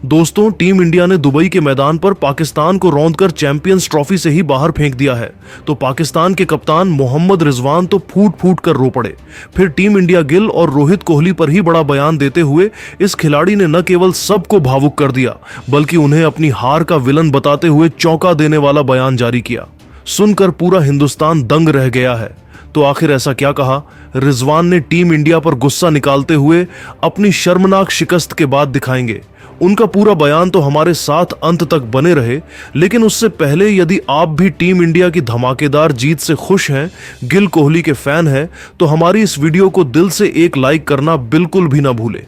दोस्तों, team India ने Dubai के मैदान पर पाकिस्तान को रौंदकर चैंपियंस ट्रॉफी से ही बाहर फेंक दिया है। तो पाकिस्तान के कप्तान मोहम्मद रिजवान तो फूट फूट कर रो पड़े। फिर टीम इंडिया गिल और रोहित कोहली पर ही बड़ा बयान देते हुए इस खिलाड़ी ने न केवल सबको भावुक कर दिया, बल्कि उन्हें अपनी हार का विलन बताते हुए चौंका देने वाला बयान जारी किया। सुनकर पूरा हिंदुस्तान दंग रह गया है। तो आखिर ऐसा क्या कहा? रिजवान ने टीम इंडिया पर गुस्सा निकालते हुए अपनी शर्मनाक शिकस्त के बाद दिखाएंगे। उनका पूरा बयान तो हमारे साथ अंत तक बने रहे, लेकिन उससे पहले यदि आप भी टीम इंडिया की धमाकेदार जीत से खुश हैं, गिल कोहली के फैन हैं, तो हमारी इस वीडियो को दिल से एक लाइक करना बिल्कुल भी ना भूलें।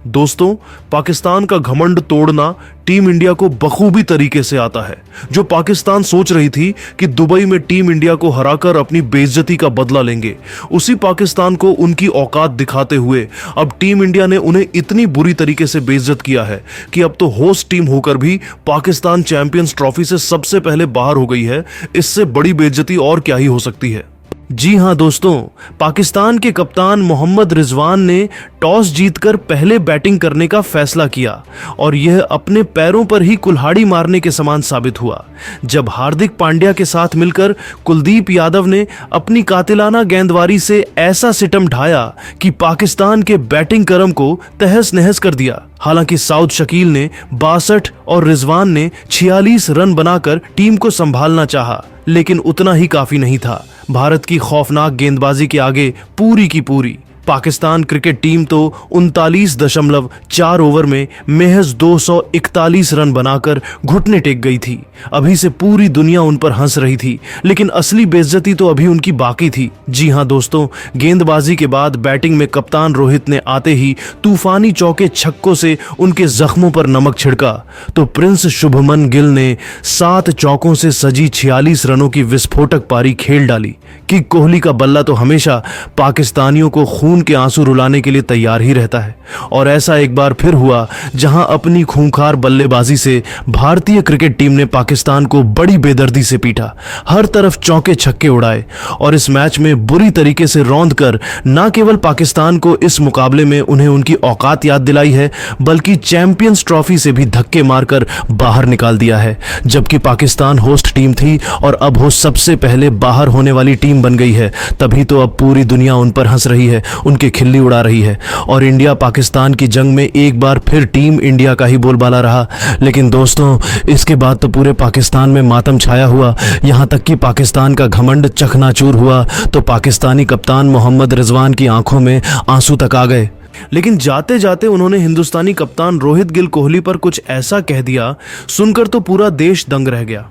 दोस्तों, पाकिस्तान का घमंड तोड़ना टीम इंडिया को बखूबी तरीके से आता है। जो पाकिस्तान सोच रही थी कि दुबई में टीम इंडिया को हराकर अपनी बेइज्जती का बदला लेंगे, उसी पाकिस्तान को उनकी औकात दिखाते हुए अब टीम इंडिया ने उन्हें इतनी बुरी तरीके से बेइज्जत किया है कि अब तो होस्ट टीम होकर भी पाकिस्तान चैंपियंस ट्रॉफी से सबसे पहले बाहर हो गई है। इससे बड़ी बेइज्जती और क्या ही हो सकती है। जी हां दोस्तों, पाकिस्तान के कप्तान मोहम्मद रिजवान ने टॉस जीतकर पहले बैटिंग करने का फैसला किया और यह अपने पैरों पर ही कुल्हाड़ी मारने के समान साबित हुआ, जब हार्दिक पांड्या के साथ मिलकर कुलदीप यादव ने अपनी कातिलाना गेंदबाजी से ऐसा सितम ढाया कि पाकिस्तान के बैटिंग क्रम को तहस नहस कर दिया। हालांकि साउथ शकील ने 62 और रिजवान ने 46 रन बनाकर टीम को संभालना चाहा, लेकिन उतना ही काफी नहीं था। भारत की खौफनाक गेंदबाजी के आगे पूरी की पूरी पाकिस्तान क्रिकेट टीम तो 39.4 ओवर में महज 241 रन बनाकर घुटने टेक गई थी। अभी से पूरी दुनिया उन पर हंस रही थी, लेकिन असली बेइज्जती तो अभी उनकी बाकी थी। जी हां दोस्तों, गेंदबाजी के बाद बैटिंग में कप्तान रोहित ने आते ही तूफानी चौके छक्कों से उनके जख्मों पर नमक छिड़का, तो प्रिंस शुभमन गिल ने 7 चौकों से सजी 46 रनों की विस्फोटक पारी खेल डाली कि कोहली का बल्ला तो हमेशा पाकिस्तानियों को खून के आंसू रुलाने के लिए तैयार ही रहता है। और ऐसा एक बार फिर हुआ, जहां अपनी खूंखार बल्लेबाजी से भारतीय क्रिकेट टीम ने पाकिस्तान को बड़ी बेदर्दी से पीटा, हर तरफ चौके छक्के उड़ाए और इस मैच में बुरी तरीके से रौंद कर न केवल पाकिस्तान को इस मुकाबले में उन्हें उनकी औकात याद दिलाई है, बल्कि चैंपियंस ट्रॉफी से भी धक्के मारकर बाहर निकाल दिया है। जबकि पाकिस्तान होस्ट टीम थी और अब वो सबसे पहले बाहर होने वाली टीम बन गई है, तभी तो अब पूरी दुनिया उन पर हंस रही है, उनके खिल्ली उड़ा रही है। और इंडिया पाकिस्तान की जंग में एक बार फिर टीम इंडिया का ही बोलबाला रहा। लेकिन दोस्तों, इसके बाद तो पूरे पाकिस्तान में मातम छाया हुआ, यहां तक कि पाकिस्तान का घमंड चकनाचूर हुआ तो पाकिस्तानी कप्तान मोहम्मद रिजवान की आंखों में आंसू तक आ गए। लेकिन जाते जाते उन्होंने हिंदुस्तानी कप्तान रोहित गिल कोहली पर कुछ ऐसा कह दिया, सुनकर तो पूरा देश दंग रह गया।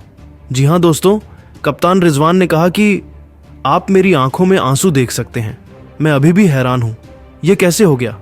जी हां दोस्तों, कप्तान रिजवान ने कहा कि आप मेरी आंखों में आंसू देख सकते हैं, मैं अभी भी हैरान हूं, यह कैसे हो गया।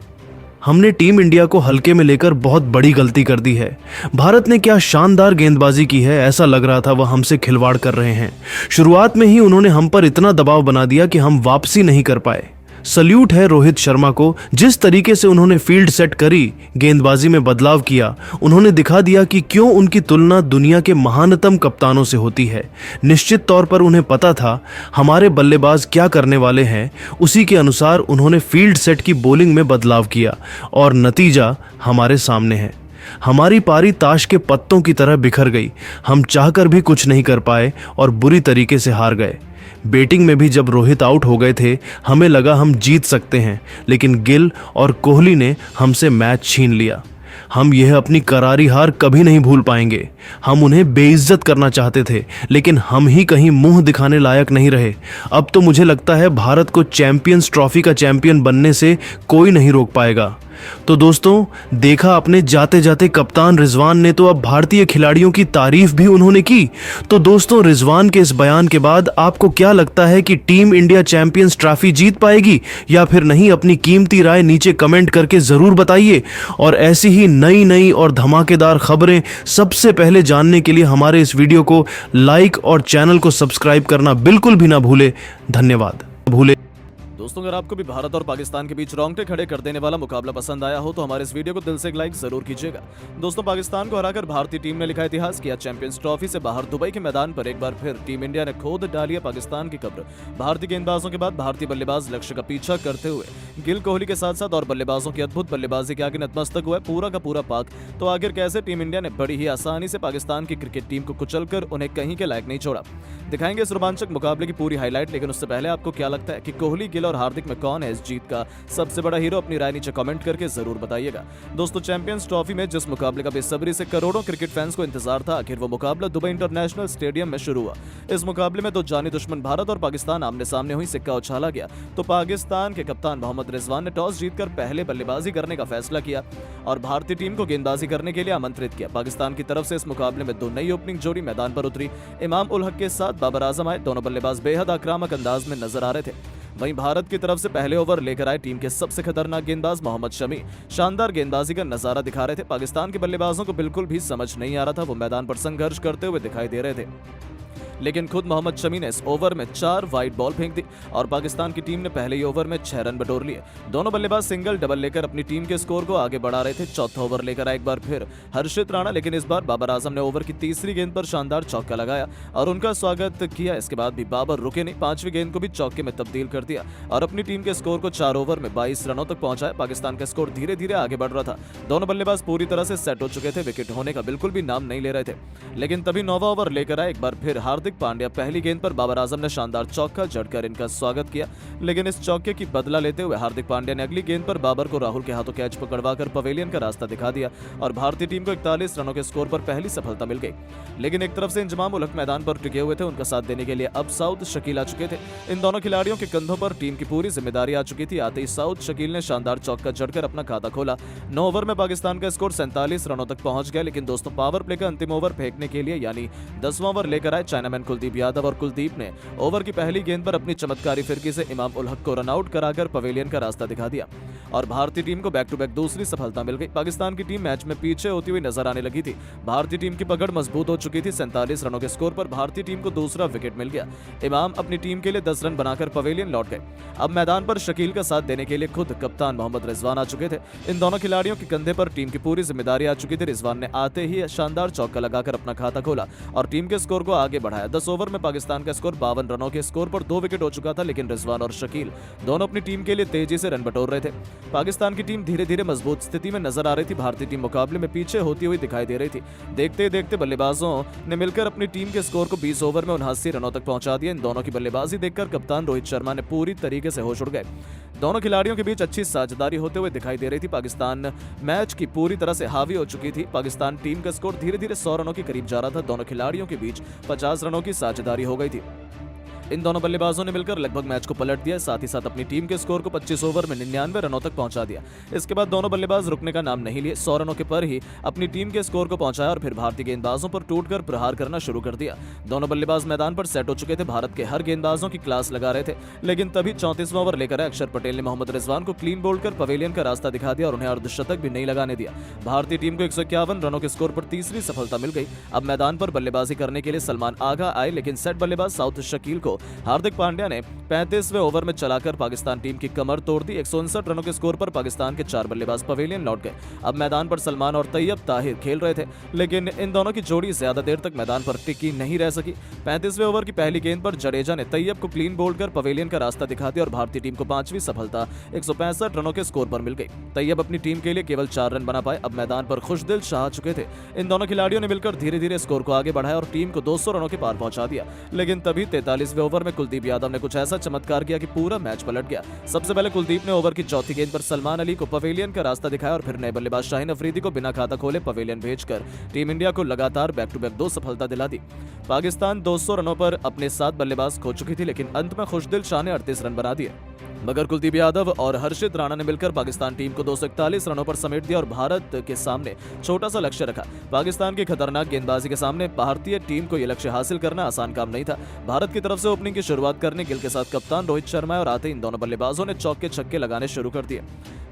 हमने टीम इंडिया को हल्के में लेकर बहुत बड़ी गलती कर दी है। भारत ने क्या शानदार गेंदबाजी की है, ऐसा लग रहा था वह हमसे खिलवाड़ कर रहे हैं। शुरुआत में ही उन्होंने हम पर इतना दबाव बना दिया कि हम वापसी नहीं कर पाए। सल्यूट है रोहित शर्मा को, जिस तरीके से उन्होंने फील्ड सेट करी, गेंदबाजी में बदलाव किया, उन्होंने दिखा दिया कि क्यों उनकी तुलना दुनिया के महानतम कप्तानों से होती है। निश्चित तौर पर उन्हें पता था हमारे बल्लेबाज क्या करने वाले हैं, उसी के अनुसार उन्होंने फील्ड सेट की बॉलिंग में बदलाव किया और नतीजा हमारे सामने है। हमारी पारी ताश के पत्तों की तरह बिखर गई, हम चाहकर भी कुछ नहीं कर पाए और बुरी तरीके से हार गए। बैटिंग में भी जब रोहित आउट हो गए थे, हमें लगा हम जीत सकते हैं, लेकिन गिल और कोहली ने हमसे मैच छीन लिया। हम यह अपनी करारी हार कभी नहीं भूल पाएंगे। हम उन्हें बेइज्जत करना चाहते थे, लेकिन हम ही कहीं मुंह दिखाने लायक नहीं रहे। अब तो मुझे लगता है भारत को चैंपियंस ट्रॉफी का चैंपियन बनने से कोई नहीं रोक पाएगा। तो दोस्तों, देखा अपने जाते जाते कप्तान रिजवान ने तो अब भारतीय खिलाड़ियों की तारीफ भी उन्होंने की। तो दोस्तों, रिजवान के इस बयान के बाद आपको क्या लगता है कि टीम इंडिया चैंपियंस ट्रॉफी जीत पाएगी या फिर नहीं? अपनी कीमती राय नीचे कमेंट करके जरूर बताइए। और ऐसी ही नई नई और धमाकेदार खबरें सबसे पहले जानने के लिए हमारे इस वीडियो को लाइक और चैनल को सब्सक्राइब करना बिल्कुल भी ना भूले। धन्यवाद। दोस्तों, अगर आपको भी भारत और पाकिस्तान के बीच रोंगटे खड़े कर देने वाला मुकाबला पसंद आया हो तो हमारे इस वीडियो को दिल से एक लाइक जरूर कीजिएगा। दोस्तों, पाकिस्तान को हराकर भारतीय टीम ने लिखा इतिहास, किया चैंपियंस ट्रॉफी से बाहर। दुबई के मैदान पर एक बार फिर टीम इंडिया ने खोद डाली है पाकिस्तान की कब्र। भारतीय गेंदबाजों के बाद भारतीय बल्लेबाज लक्ष्य का पीछा करते हुए गिल, कोहली के साथ साथ और बल्लेबाजों की अद्भुत बल्लेबाजी के आगे नतमस्तक हुआ है पूरा का पूरा पाक। तो आखिर कैसे टीम इंडिया ने बड़ी ही आसानी से पाकिस्तान की क्रिकेट टीम को कुचलकर उन्हें कहीं के लायक नहीं छोड़ा। दिखाएंगे इस रोमांचक मुकाबले की पूरी हाईलाइट, लेकिन उससे पहले आपको क्या लगता है कि कोहली, गिल और हार्दिक में कौन है इस जीत का सबसे बड़ा हीरो? अपनी राय नीचे कमेंट करके जरूर बताइएगा। दोस्तों, चैंपियंस ट्रॉफी में जिस मुकाबले का बेसब्री से करोड़ों क्रिकेट फैंस को इंतजार था, आखिर वो मुकाबला दुबई इंटरनेशनल स्टेडियम में शुरू हुआ। इस मुकाबले में दो जानी दुश्मन भारत और पाकिस्तान आमने सामने हुई। सिक्का उछाला गया तो पाकिस्तान के कप्तान मोहम्मद रिजवान ने टॉस जीतकर पहले बल्लेबाजी करने का फैसला किया और भारतीय टीम को गेंदबाजी करने के लिए आमंत्रित किया। पाकिस्तान की तरफ से इस मुकाबले में दो नई ओपनिंग जोड़ी मैदान पर उतरी। इमाम उल हक के साथ बाबर आजम आए। दोनों बल्लेबाज बेहद आक्रामक अंदाज में नजर आ रहे थे। वहीं भारत की तरफ से पहले ओवर लेकर आए टीम के सबसे खतरनाक गेंदबाज मोहम्मद शमी शानदार गेंदबाजी का नजारा दिखा रहे थे। पाकिस्तान के बल्लेबाजों को बिल्कुल भी समझ नहीं आ रहा था, वो मैदान पर संघर्ष करते हुए दिखाई दे रहे थे। लेकिन खुद मोहम्मद शमी ने इस ओवर में 4 वाइड बॉल फेंक दी और पाकिस्तान की टीम ने पहले ही ओवर में 6 रन बटोर लिए। दोनों बल्लेबाज सिंगल डबल लेकर अपनी टीम के स्कोर को आगे बढ़ा रहे थे। चौथा ओवर लेकर आए एक बार फिर हर्षित राणा, लेकिन इस बार बाबर आजम ने ओवर की तीसरी गेंद पर शानदार चौका लगाया और उनका स्वागत किया। इसके बाद भी बाबर रुके नहीं, 5वीं गेंद को भी चौके में तब्दील कर दिया और अपनी टीम के स्कोर को 4 ओवर में 22 रनों तक पहुंचाया। पाकिस्तान का स्कोर धीरे धीरे आगे बढ़ रहा था। दोनों बल्लेबाज पूरी तरह से सेट हो चुके थे, विकेट होने का बिल्कुल भी नाम नहीं ले रहे थे। लेकिन तभी 9वां ओवर लेकर आए एक बार फिर हार्दिक पांड्या। पहली गेंद पर बाबर आजम ने शानदार चौका जड़कर इनका स्वागत किया, लेकिन इस चौके की बदला लेते हुए हार्दिक पांड्या ने अगली गेंद पर बाबर को राहुल के हाथों कैच पकड़वाकर पवेलियन का रास्ता दिखा दिया और भारतीय टीम को 41 रनों के स्कोर पर पहली सफलता मिल गई। लेकिन एक तरफ से इंजमाम उल हक मैदान पर टिके हुए थे, उनका साथ देने के लिए अब साउद शकील आ चुके थे। इन दोनों खिलाड़ियों के कंधों पर टीम की पूरी जिम्मेदारी आ चुकी थी। आते ही साउद शकील ने शानदार चौका जड़कर अपना खाता खोला। 9 ओवर में पाकिस्तान का स्कोर 47 रनों तक पहुंच गया। लेकिन दोस्तों, पावर प्ले का अंतिम ओवर फेंकने के लिए यानी 10वां ओवर लेकर आए चाइनामैन कुलदीप यादव और कुलदीप ने ओवर की पहली गेंद पर अपनी चमत्कारी फिरकी से इमाम उल हक को रनआउट कराकर पवेलियन का रास्ता दिखा दिया और भारतीय टीम को बैक टू बैक दूसरी सफलता मिल गई। पाकिस्तान की टीम मैच में पीछे होती हुई नजर आने लगी थी। भारतीय टीम की पकड़ मजबूत हो चुकी थी। 47 रनों के स्कोर पर भारतीय टीम को दूसरा विकेट मिल गया। इमाम अपनी टीम के लिए 10 रन बनाकर पवेलियन लौट गए। अब मैदान पर शकील का साथ देने के लिए खुद कप्तान मोहम्मद रिजवान आ चुके थे। इन दोनों खिलाड़ियों के कंधे पर टीम की पूरी जिम्मेदारी आ चुकी थी। रिजवान ने आते ही शानदार चौका लगाकर अपना खाता खोला और टीम के स्कोर को आगे बढ़ाया। 10 ओवर में पाकिस्तान का स्कोर 52 रनों के स्कोर पर 2 विकेट हो चुका था, लेकिन रिजवान और शकील दोनों अपनी टीम के लिए तेजी से रन बटोर रहे थे। पाकिस्तान की टीम धीरे धीरे मजबूत स्थिति में नजर आ रही थी। भारतीय टीम मुकाबले में पीछे होती हुई दिखाई दे रही थी। देखते ही देखते बल्लेबाजों ने मिलकर अपनी टीम के स्कोर को 20 ओवर में 79 रनों तक पहुंचा दिया। इन दोनों की बल्लेबाजी देखकर कप्तान रोहित शर्मा ने पूरी तरीके से होश उड़ गए। दोनों खिलाड़ियों के बीच अच्छी साझेदारी होते हुए दिखाई दे रही थी। पाकिस्तान मैच की पूरी तरह से हावी हो चुकी थी। पाकिस्तान टीम का स्कोर धीरे धीरे 100 रनों के करीब जा रहा था। दोनों खिलाड़ियों के बीच 50 रनों की साझेदारी हो गई थी। इन दोनों बल्लेबाजों ने मिलकर लगभग मैच को पलट दिया, साथ ही साथ अपनी टीम के स्कोर को 25 ओवर में 99 रनों तक पहुंचा दिया। इसके बाद दोनों बल्लेबाज रुकने का नाम नहीं लिए, 100 रनों के पर ही अपनी टीम के स्कोर को पहुंचाया और फिर भारतीय गेंदबाजों पर टूटकर प्रहार करना शुरू कर दिया। दोनों बल्लेबाज मैदान पर सेट हो चुके थे। भारत के हर गेंदबाजों की क्लास लगा रहे थे, लेकिन तभी 34वां ओवर लेकर आए अक्षर पटेल ने मोहम्मद रिजवान को क्लीन बोल्ड कर पवेलियन का रास्ता दिखा दिया और उन्हें अर्धशतक भी नहीं लगाने दिया। भारतीय टीम को 151 रनों के स्कोर पर तीसरी सफलता मिल गई। अब मैदान पर बल्लेबाजी करने के लिए सलमान आगा आए, लेकिन सेट बल्लेबाज साउथ शकील को हार्दिक पांड्या ने 35वें ओवर में चलाकर पाकिस्तान टीम की कमर तोड़ दी। 159 रनों के स्कोर पर पाकिस्तान के 4 बल्लेबाज पवेलियन लौट गए। अब मैदान पर सलमान और तैयब ताहिर खेल रहे थे, लेकिन इन दोनों की जोड़ी ज्यादा देर तक मैदान पर टिकी नहीं रह सकी। 35वें ओवर की पहली गेंद पर जडेजा ने तैयब को क्लीन बोल्ड कर पवेलियन का रास्ता दिखा दिया और भारतीय टीम को 5वीं सफलता 165 रनों के स्कोर पर मिल गई। तैयब अपनी टीम के लिए केवल 4 रन बना पाए। अब मैदान पर खुशदिल शाह चुके थे। इन दोनों खिलाड़ियों ने मिलकर धीरे धीरे स्कोर को आगे बढ़ाया और टीम को 200 रनों के पार पहुंचा दिया। लेकिन तभी 43वें ओवर में कुलदीप यादव ने कुछ ऐसा चमत्कार किया कि पूरा मैच पलट गया। सबसे पहले कुलदीप ने ओवर की चौथी गेंद पर सलमान अली को पवेलियन का रास्ता दिखाया और फिर नए बल्लेबाज शाहीन अफरीदी को बिना खाता खोले पवेलियन भेजकर टीम इंडिया को लगातार बैक टू बैक 2 सफलता दिला दी। पाकिस्तान 200 रनों पर अपने 7 बल्लेबाज खो चुकी थी, लेकिन अंत में खुशदिल शाह ने 38 रन बना दिए। मगर कुलदीप यादव और हर्षित राणा ने मिलकर पाकिस्तान टीम को 241 रनों पर समेट दिया और भारत के सामने छोटा सा लक्ष्य रखा। पाकिस्तान की खतरनाक गेंदबाजी के सामने भारतीय टीम को यह लक्ष्य हासिल करना आसान काम नहीं था। भारत की तरफ से ओपनिंग की शुरुआत करने गिल के साथ कप्तान रोहित शर्मा और आते इन दोनों बल्लेबाजों ने चौके छक्के लगाने शुरू कर दिए।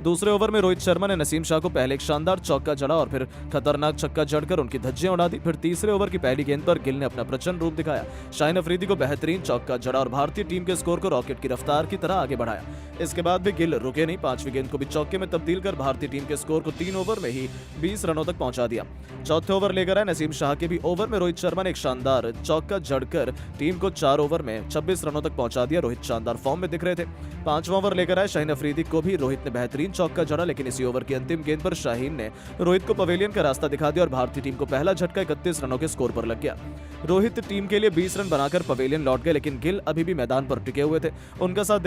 दूसरे ओवर में रोहित शर्मा ने नसीम शाह को पहले एक शानदार चौका जड़ा और फिर खतरनाक छक्का जड़कर उनकी धज्जियां उड़ा दी। फिर तीसरे ओवर की पहली गेंद पर गिल ने अपना प्रचंड रूप दिखाया। शाहीन अफरीदी को बेहतरीन चौका जड़ा और भारतीय टीम के स्कोर को रॉकेट की रफ्तार की तरह आगे बढ़ाया। इसके बाद भी गिल रुके नहीं, पांचवी गेंद को भी चौके में तब्दील कर भारतीय टीम के स्कोर को 3 ओवर में ही 20 रनों तक पहुंचा दिया। चौथे ओवर लेकर आए नसीम शाह के भी ओवर में रोहित शर्मा ने एक शानदार चौका जड़कर टीम को 4 ओवर में 26 रनों तक पहुंचा दिया। रोहित शानदार फॉर्म में दिख रहे थे। पांचवां ओवर लेकर आए शाहीन अफरीदी को भी रोहित ने बेहतरीन चौका जड़ा, लेकिन इसी ओवर की अंतिम गेंद पर शाहीन ने रोहित को पवेलियन का रास्ता दिखा दिया और भारतीय टीम को पहला झटका 31 रनों के स्कोर पर लग गया। रोहित टीम के लिए 20 रन बनाकर पवेलियन लौट गए, लेकिन गिल अभी भी मैदान पर टिके हुए थे। उनका साथ